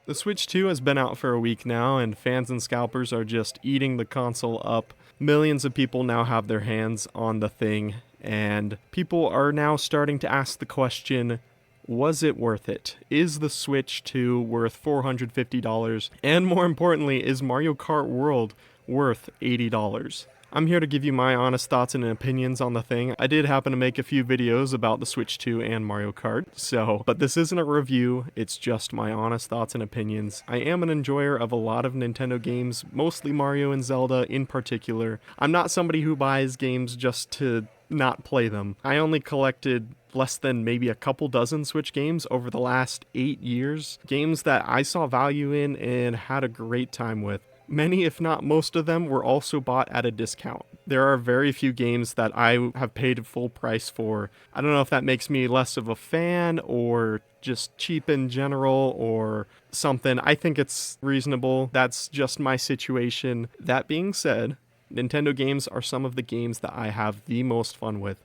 The Switch 2 has been out for a week now, and fans and scalpers are just eating the console up. Millions of people now have their hands on the thing, and people are now starting to ask the question, was it worth it? Is the Switch 2 worth $450? And more importantly, is Mario Kart World worth $80? I'm here to give you my honest thoughts and opinions on the thing. I did happen to make a few videos about the Switch 2 and Mario Kart, but this isn't a review, it's just my honest thoughts and opinions. I am an enjoyer of a lot of Nintendo games, mostly Mario and Zelda in particular. I'm not somebody who buys games just to not play them. I only collected less than maybe a couple dozen Switch games over the last 8 years. Games that I saw value in and had a great time with. Many, if not most of them, were also bought at a discount. There are very few games that I have paid full price for. I don't know if that makes me less of a fan or just cheap in general or something. I think it's reasonable. That's just my situation. That being said, Nintendo games are some of the games that I have the most fun with.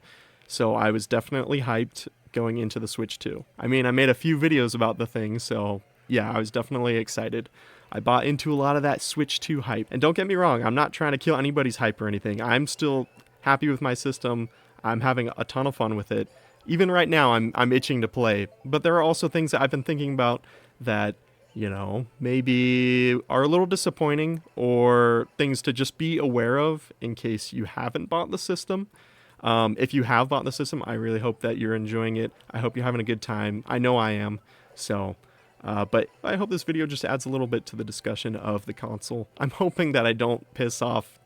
So I was definitely hyped going into the Switch 2. I mean, I made a few videos about the thing, so yeah, I was definitely excited. I bought into a lot of that Switch 2 hype. And don't get me wrong, I'm not trying to kill anybody's hype or anything. I'm still happy with my system. I'm having a ton of fun with it. Even right now, I'm itching to play. But there are also things that I've been thinking about that, maybe are a little disappointing or things to just be aware of in case you haven't bought the system. If you have bought the system, I really hope that you're enjoying it. I hope you're having a good time. I know I am. But I hope this video just adds a little bit to the discussion of the console. I'm hoping that I don't piss off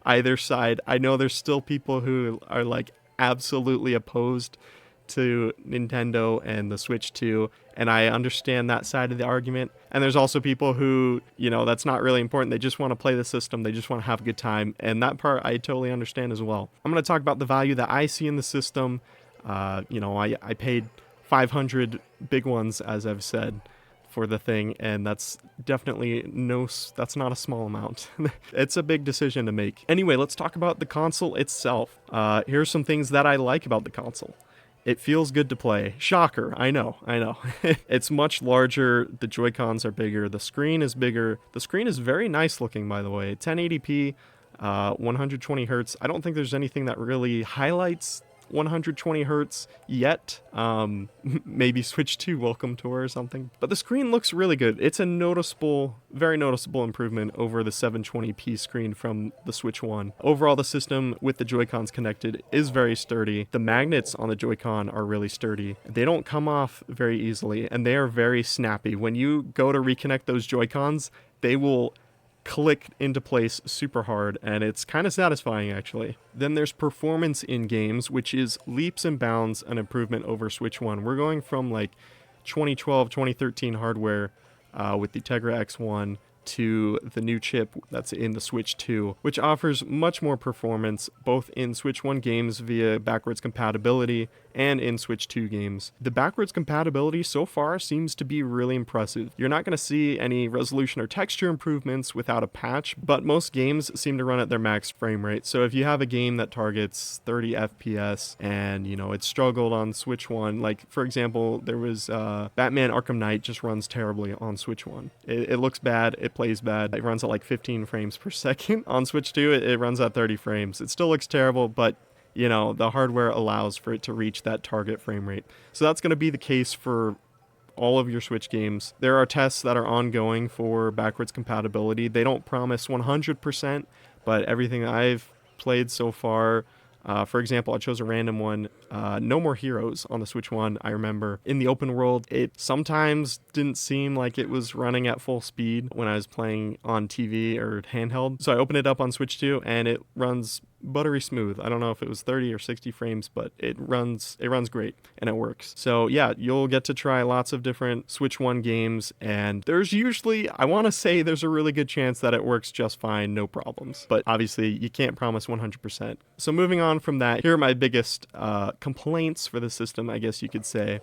either side. I know there's still people who are like absolutely opposed to Nintendo and the Switch 2, and I understand that side of the argument. And there's also people who, that's not really important. They just want to play the system. They just want to have a good time. And that part I totally understand as well. I'm going to talk about the value that I see in the system. I paid 500 big ones, as I've said, for the thing, and that's definitely that's not a small amount. It's a big decision to make. Anyway, let's talk about the console itself. Here's some things that I like about the console. It feels good to play. Shocker, I know. It's much larger, the Joy-Cons are bigger, the screen is bigger. The screen is very nice looking, by the way. 1080p, 120 hertz. I don't think there's anything that really highlights 120 hertz yet. Maybe Switch 2 Welcome Tour or something. But the screen looks really good. It's a very noticeable improvement over the 720p screen from the Switch 1. Overall, the system with the Joy-Cons connected is very sturdy. The magnets on the Joy-Con are really sturdy. They don't come off very easily, and they are very snappy. When you go to reconnect those Joy-Cons, they will click into place super hard, and it's kind of satisfying actually. Then there's performance in games, which is leaps and bounds an improvement over Switch 1. We're going from like 2012, 2013 hardware with the Tegra X1 to the new chip that's in the Switch 2, which offers much more performance both in Switch 1 games via backwards compatibility and in Switch 2 games. The backwards compatibility so far seems to be really impressive. You're not going to see any resolution or texture improvements without a patch, but most games seem to run at their max frame rate. So if you have a game that targets 30 FPS and, it struggled on Switch 1, like for example, there was Batman Arkham Knight just runs terribly on Switch 1. It looks bad, it plays bad. It runs at like 15 frames per second. On Switch 2, it runs at 30 frames. It still looks terrible, but the hardware allows for it to reach that target frame rate. So that's going to be the case for all of your Switch games. There are tests that are ongoing for backwards compatibility. They don't promise 100%, but everything that I've played so far, for example, I chose a random one, No More Heroes on the Switch 1, I remember. In the open world, it sometimes didn't seem like it was running at full speed when I was playing on TV or handheld. So I opened it up on Switch 2 and it runs buttery smooth. I don't know if it was 30 or 60 frames, but it runs great and it works. So yeah, you'll get to try lots of different Switch 1 games, and there's usually, I want to say there's a really good chance that it works just fine, no problems. But obviously you can't promise 100%. So moving on from that, here are my biggest complaints for the system, I guess you could say.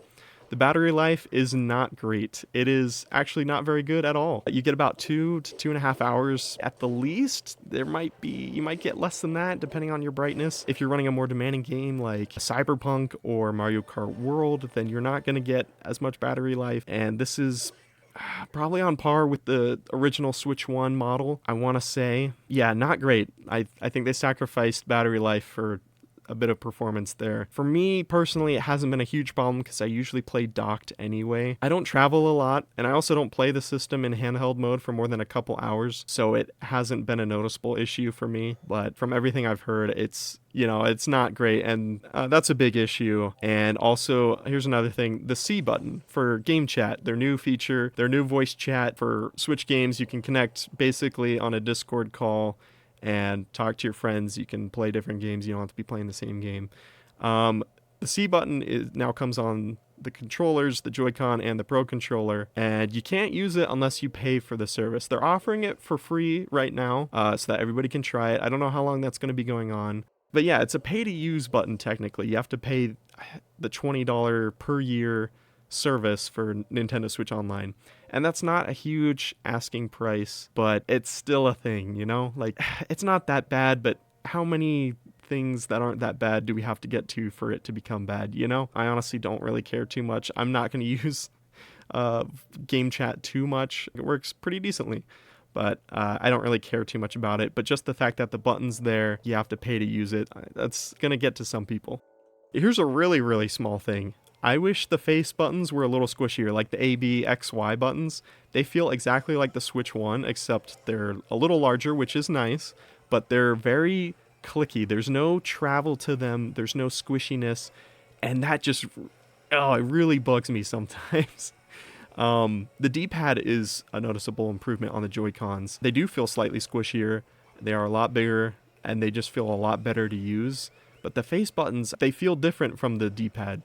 The battery life is not great. It is actually not very good at all. You get about 2 to 2.5 hours at the least. You might get less than that depending on your brightness. If you're running a more demanding game like Cyberpunk or Mario Kart World, then you're not going to get as much battery life. And this is Probably on par with the original Switch 1 model, I want to say. Yeah, not great. I think they sacrificed battery life for a bit of performance there. For me personally, it hasn't been a huge problem because I usually play docked anyway. I don't travel a lot, and I also don't play the system in handheld mode for more than a couple hours, so it hasn't been a noticeable issue for me. But from everything I've heard, it's not great, and that's a big issue. And also, here's another thing, the C button for game chat, their new feature, their new voice chat for Switch games. You can connect basically on a Discord call and talk to your friends. You can play different games. You don't have to be playing the same game. The C button now comes on the controllers, the Joy-Con, and the Pro Controller, and you can't use it unless you pay for the service. They're offering it for free right now, so that everybody can try it. I don't know how long that's going to be going on. But yeah, it's a pay-to-use button technically. You have to pay the $20 per year service for Nintendo Switch Online. And that's not a huge asking price, but it's still a thing, you know? Like, it's not that bad, but how many things that aren't that bad do we have to get to for it to become bad, you know? I honestly don't really care too much. I'm not going to use game chat too much. It works pretty decently, but I don't really care too much about it. But just the fact that the button's there, you have to pay to use it, that's going to get to some people. Here's a really, really small thing. I wish the face buttons were a little squishier, like the A, B, X, Y buttons. They feel exactly like the Switch 1, except they're a little larger, which is nice, but they're very clicky. There's no travel to them, there's no squishiness, and that just, oh, it really bugs me sometimes. The D-pad is a noticeable improvement on the Joy-Cons. They do feel slightly squishier, they are a lot bigger, and they just feel a lot better to use. But the face buttons, they feel different from the D-pad.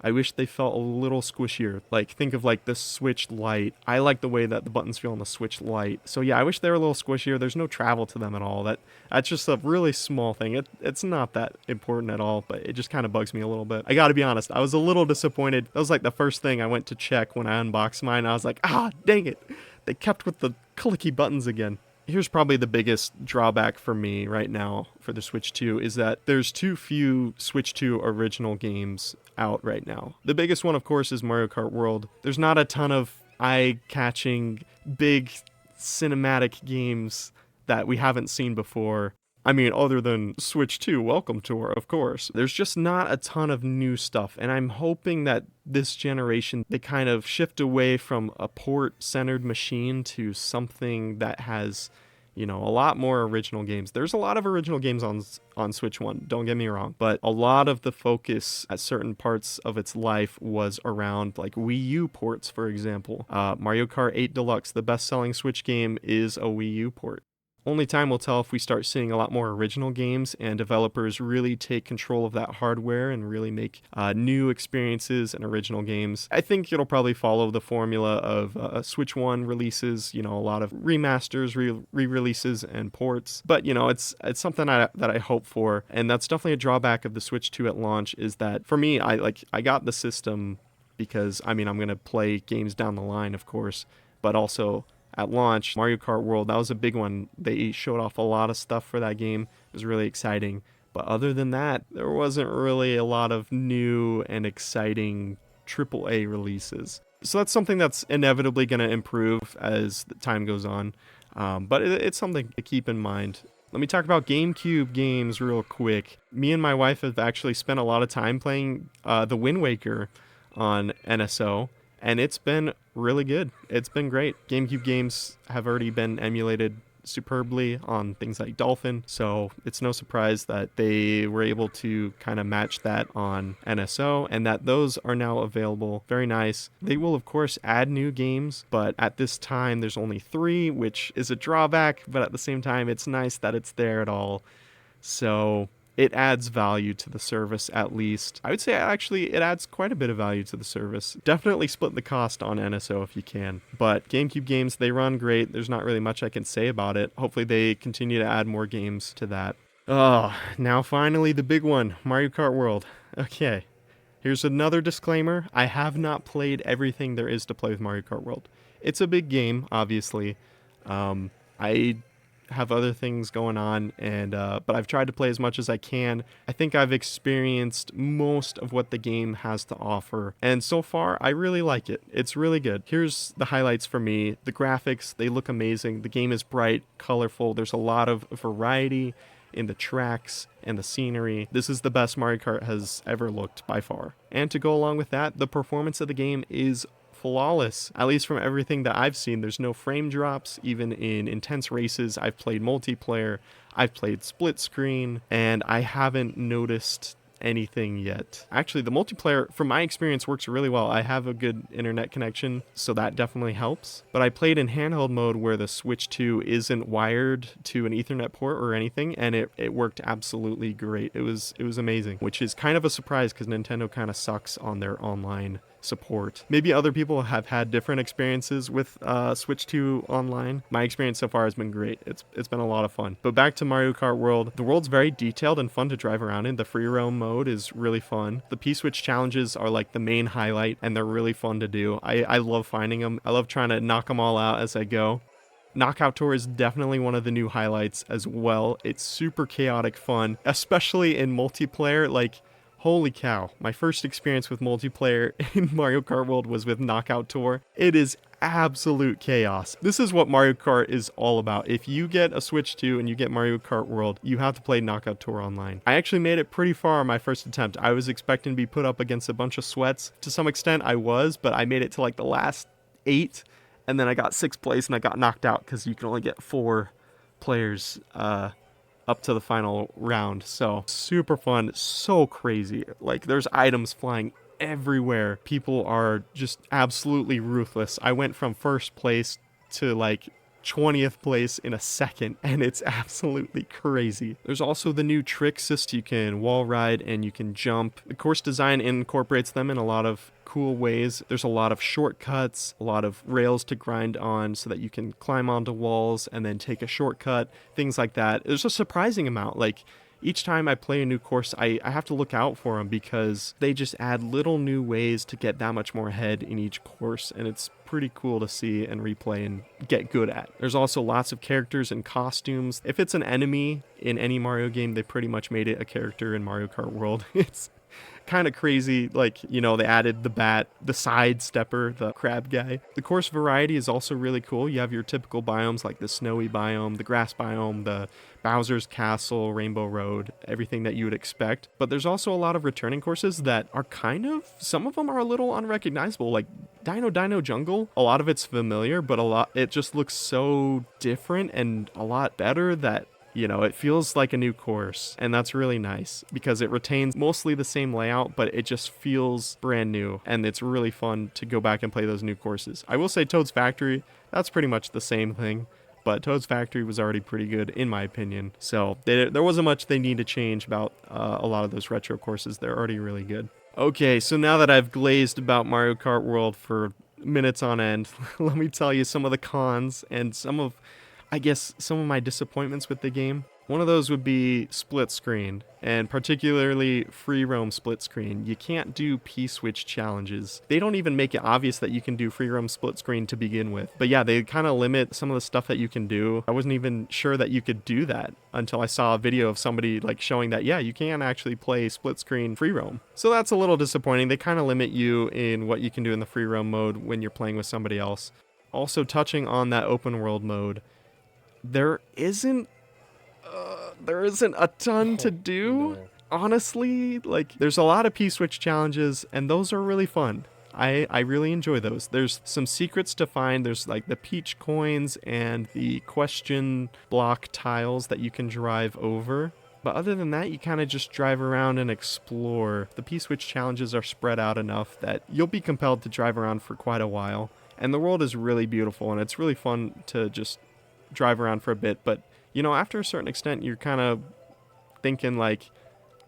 I wish they felt a little squishier. Like, think of like the Switch Lite. I like the way that the buttons feel on the Switch Lite. So yeah, I wish they were a little squishier. There's no travel to them at all. That's just a really small thing. It's not that important at all, but it just kind of bugs me a little bit. I gotta be honest, I was a little disappointed. That was like the first thing I went to check when I unboxed mine. I was like, dang it. They kept with the clicky buttons again. Here's probably the biggest drawback for me right now for the Switch 2 is that there's too few Switch 2 original games out right now. The biggest one, of course, is Mario Kart World. There's not a ton of eye-catching, big cinematic games that we haven't seen before. I mean, other than Switch 2 Welcome Tour, of course. There's just not a ton of new stuff, and I'm hoping that this generation, they kind of shift away from a port-centered machine to something that has, a lot more original games. There's a lot of original games on Switch 1, don't get me wrong, but a lot of the focus at certain parts of its life was around, like, Wii U ports, for example. Mario Kart 8 Deluxe, the best-selling Switch game, is a Wii U port. Only time will tell if we start seeing a lot more original games and developers really take control of that hardware and really make new experiences and original games. I think it'll probably follow the formula of Switch 1 releases, a lot of remasters, re-releases, and ports. But, it's something that I hope for, and that's definitely a drawback of the Switch 2 at launch is that, for me, I got the system because, I'm going to play games down the line, of course, but also at launch, Mario Kart World, that was a big one. They showed off a lot of stuff for that game. It was really exciting. But other than that, there wasn't really a lot of new and exciting AAA releases. So that's something that's inevitably going to improve as the time goes on. But it's something to keep in mind. Let me talk about GameCube games real quick. Me and my wife have actually spent a lot of time playing the Wind Waker on NSO. And it's been really good. It's been great. GameCube games have already been emulated superbly on things like Dolphin, so it's no surprise that they were able to kind of match that on NSO and that those are now available. Very nice. They will, of course, add new games, but at this time there's only 3, which is a drawback, but at the same time it's nice that it's there at all. So it adds value to the service, at least. I would say actually it adds quite a bit of value to the service. Definitely split the cost on NSO if you can. But GameCube games, they run great. There's not really much I can say about it. Hopefully they continue to add more games to that. Now finally the big one, Mario Kart World. Okay, here's another disclaimer. I have not played everything there is to play with Mario Kart World. It's a big game, obviously. I have other things going on, and but I've tried to play as much as I can. I think I've experienced most of what the game has to offer, and so far I really like it. It's really good. Here's the highlights for me. The graphics, they look amazing. The game is bright, colorful. There's a lot of variety in the tracks and the scenery. This is the best Mario Kart has ever looked by far. And to go along with that, the performance of the game is flawless, at least from everything that I've seen. There's no frame drops, even in intense races. I've played multiplayer, I've played split screen, and I haven't noticed anything yet. Actually, the multiplayer, from my experience, works really well. I have a good internet connection, so that definitely helps. But I played in handheld mode where the Switch 2 isn't wired to an Ethernet port or anything, and it worked absolutely great. It was amazing, which is kind of a surprise because Nintendo kind of sucks on their online support. Maybe other people have had different experiences with Switch 2 online. My experience so far has been great. It's been a lot of fun. But back to Mario Kart World. The world's very detailed and fun to drive around in. The free roam mode is really fun. The P-Switch challenges are like the main highlight, and they're really fun to do. I love finding them. I love trying to knock them all out as I go. Knockout Tour is definitely one of the new highlights as well. It's super chaotic fun, especially in multiplayer. Like, holy cow, my first experience with multiplayer in Mario Kart World was with Knockout Tour. It is absolute chaos. This is what Mario Kart is all about. If you get a Switch 2 and you get Mario Kart World, you have to play Knockout Tour online. I actually made it pretty far on my first attempt. I was expecting to be put up against a bunch of sweats. To some extent I was, but I made it to like the last 8, and then I got 6th place and I got knocked out because you can only get 4 players up to the final round. So super fun, so crazy. Like, there's items flying everywhere. People are just absolutely ruthless. I went from 1st place to like 20th place in a second, and it's absolutely crazy. There's also the new trick system. You can wall ride and you can jump. The course design incorporates them in a lot of cool ways. There's a lot of shortcuts, a lot of rails to grind on so that you can climb onto walls and then take a shortcut, things like that. There's a surprising amount. Like, each time I play a new course, I have to look out for them because they just add little new ways to get that much more ahead in each course, and it's pretty cool to see and replay and get good at. There's also lots of characters and costumes. If it's an enemy in any Mario game, they pretty much made it a character in Mario Kart World. It's kind of crazy. Like, you know, they added the bat, the side stepper, the crab guy. The course variety is also really cool. You have your typical biomes like the snowy biome, the grass biome, the Bowser's Castle, Rainbow Road, everything that you would expect. But there's also a lot of returning courses that are some of them are a little unrecognizable, like Dino Jungle. A lot of it's familiar, but it just looks so different and a lot better that, you know, it feels like a new course, and that's really nice because it retains mostly the same layout, but it just feels brand new, and it's really fun to go back and play those new courses. I will say Toad's Factory, that's pretty much the same thing, but Toad's Factory was already pretty good in my opinion, so there wasn't much they need to change about a lot of those retro courses. They're already really good. Okay, so now that I've glazed about Mario Kart World for minutes on end, let me tell you some of the cons and some of my disappointments with the game. One of those would be split screen, and particularly free roam split screen. You can't do P-switch challenges. They don't even make it obvious that you can do free roam split screen to begin with. But yeah, they kind of limit some of the stuff that you can do. I wasn't even sure that you could do that until I saw a video of somebody like showing that, yeah, you can actually play split screen free roam. So that's a little disappointing. They kind of limit you in what you can do in the free roam mode when you're playing with somebody else. Also, touching on that open world mode, there isn't a ton to do. No. Honestly, like, there's a lot of P-switch challenges, and those are really fun. I really enjoy those. There's some secrets to find. There's like the peach coins and the question block tiles that you can drive over. But other than that, you kind of just drive around and explore. The P-switch challenges are spread out enough that you'll be compelled to drive around for quite a while. And the world is really beautiful, and it's really fun to just drive around for a bit. But, you know, after a certain extent, you're kind of thinking, like,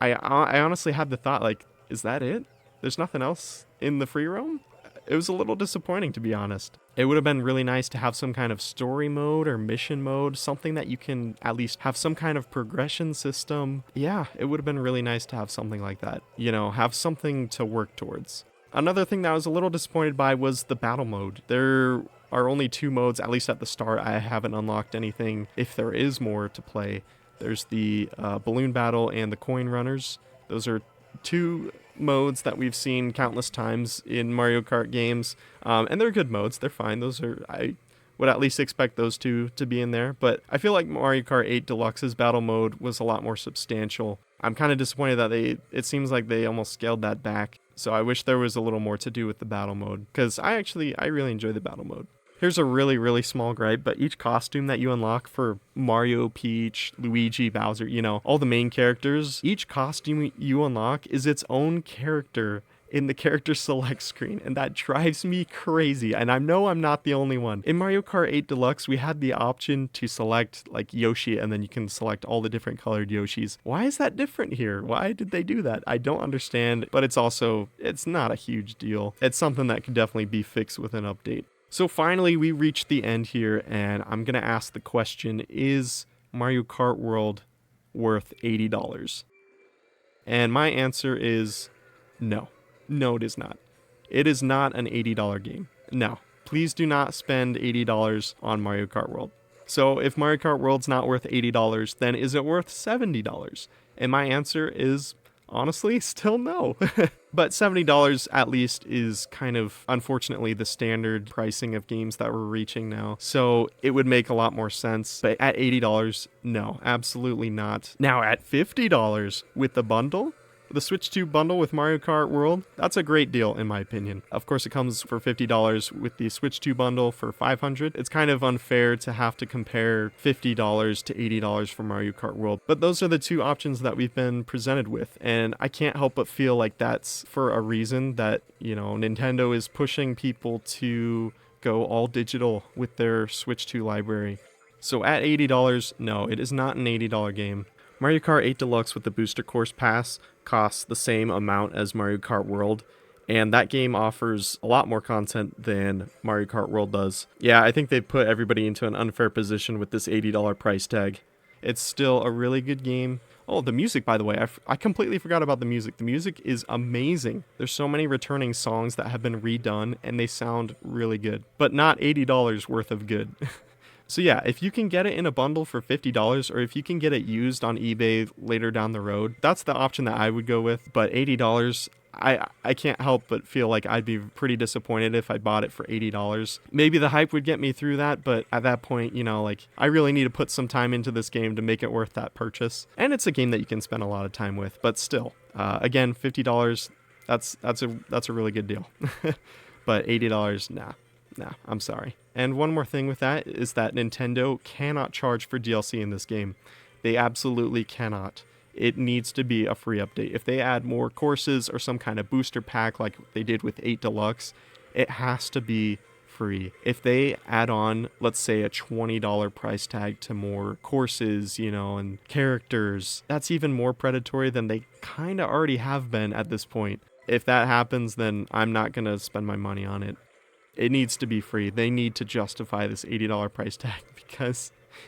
I honestly had the thought, like, is that it? There's nothing else in the free roam? It was a little disappointing, to be honest. It would have been really nice to have some kind of story mode or mission mode, something that you can at least have some kind of progression system. Yeah, it would have been really nice to have something like that. You know, have something to work towards. Another thing that I was a little disappointed by was the battle mode. There are only 2 modes, at least at the start. I haven't unlocked anything if there is more to play. There's the balloon battle and the coin runners. Those are 2 modes that we've seen countless times in Mario Kart games, and they're good modes. They're fine. I would at least expect those 2 to be in there, but I feel like Mario Kart 8 Deluxe's battle mode was a lot more substantial. I'm kind of disappointed that it seems like they almost scaled that back, so I wish there was a little more to do with the battle mode, because I really enjoy the battle mode. Here's a really, really small gripe, but each costume that you unlock for Mario, Peach, Luigi, Bowser, all the main characters, each costume you unlock is its own character in the character select screen, and that drives me crazy, and I know I'm not the only one. In Mario Kart 8 Deluxe, we had the option to select like Yoshi, and then you can select all the different colored Yoshis. Why is that different here? Why did they do that? I don't understand, but it's not a huge deal. It's something that could definitely be fixed with an update. So finally, we reached the end here, and I'm going to ask the question, is Mario Kart World worth $80? And my answer is no. No, it is not. It is not an $80 game. No, please do not spend $80 on Mario Kart World. So if Mario Kart World's not worth $80, then is it worth $70? And my answer is honestly still no. But $70 at least is kind of, unfortunately, the standard pricing of games that we're reaching now. So it would make a lot more sense. But at $80, no, absolutely not. Now at $50 with the bundle, the Switch 2 bundle with Mario Kart World, that's a great deal in my opinion. Of course, it comes for $50 with the Switch 2 bundle for $500. It's kind of unfair to have to compare $50 to $80 for Mario Kart World, but those are the 2 options that we've been presented with, and I can't help but feel like that's for a reason, that, Nintendo is pushing people to go all digital with their Switch 2 library. So at $80, no, it is not an $80 game. Mario Kart 8 Deluxe with the Booster Course Pass costs the same amount as Mario Kart World, and that game offers a lot more content than Mario Kart World does. Yeah, I think they've put everybody into an unfair position with this $80 price tag. It's still a really good game. Oh, the music, by the way, I completely forgot about the music. The music is amazing. There's so many returning songs that have been redone, and they sound really good, but not $80 worth of good. So yeah, if you can get it in a bundle for $50, or if you can get it used on eBay later down the road, that's the option that I would go with. But $80, I can't help but feel like I'd be pretty disappointed if I bought it for $80. Maybe the hype would get me through that, but at that point, I really need to put some time into this game to make it worth that purchase. And it's a game that you can spend a lot of time with, but still, again, $50, that's a really good deal. But $80, nah, I'm sorry. And one more thing with that is that Nintendo cannot charge for DLC in this game. They absolutely cannot. It needs to be a free update. If they add more courses or some kind of booster pack like they did with 8 Deluxe, it has to be free. If they add on, let's say, a $20 price tag to more courses, and characters, that's even more predatory than they kind of already have been at this point. If that happens, then I'm not going to spend my money on it. It needs to be free. They need to justify this $80 price tag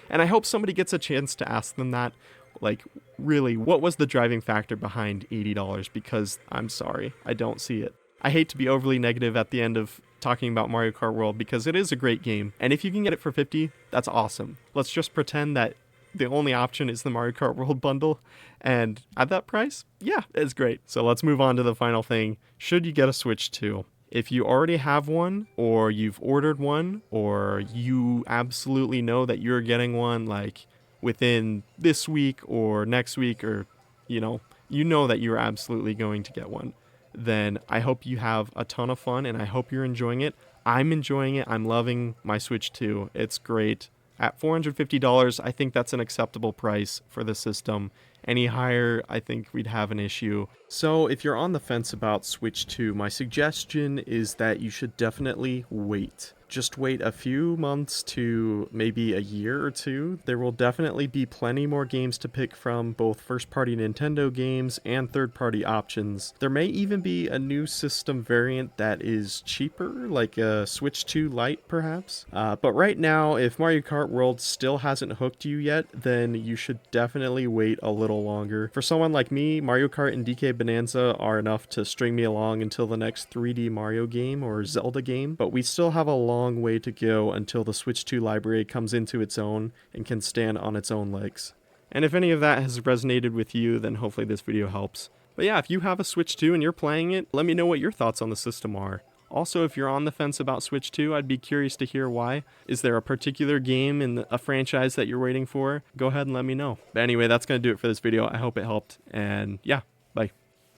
and I hope somebody gets a chance to ask them that, like, really, what was the driving factor behind $80? Because I'm sorry, I don't see it. I hate to be overly negative at the end of talking about Mario Kart World because it is a great game, and if you can get it for $50, that's awesome. Let's just pretend that the only option is the Mario Kart World bundle, and at that price, yeah, it's great. So let's move on to the final thing. Should you get a Switch 2? If you already have one, or you've ordered one, or you absolutely know that you're getting one like within this week or next week, or you know that you're absolutely going to get one, then I hope you have a ton of fun and I hope you're enjoying it. I'm enjoying it. I'm loving my Switch 2. It's great. At $450, I think that's an acceptable price for the system. Any higher, I think we'd have an issue. So if you're on the fence about Switch 2, my suggestion is that you should definitely wait. Just wait a few months to maybe a year or two. There will definitely be plenty more games to pick from, both first-party Nintendo games and third-party options. There may even be a new system variant that is cheaper, like a Switch 2 Lite perhaps. But right now, if Mario Kart World still hasn't hooked you yet, then you should definitely wait a little longer. For someone like me, Mario Kart and DK Bonanza are enough to string me along until the next 3D Mario game or Zelda game, but we still have a long long way to go until the Switch 2 library comes into its own and can stand on its own legs. And if any of that has resonated with you, then hopefully this video helps. But yeah, if you have a Switch 2 and you're playing it, let me know what your thoughts on the system are. Also, if you're on the fence about Switch 2, I'd be curious to hear why. Is there a particular game in a franchise that you're waiting for? Go ahead and let me know. But anyway, that's going to do it for this video. I hope it helped, and yeah, bye.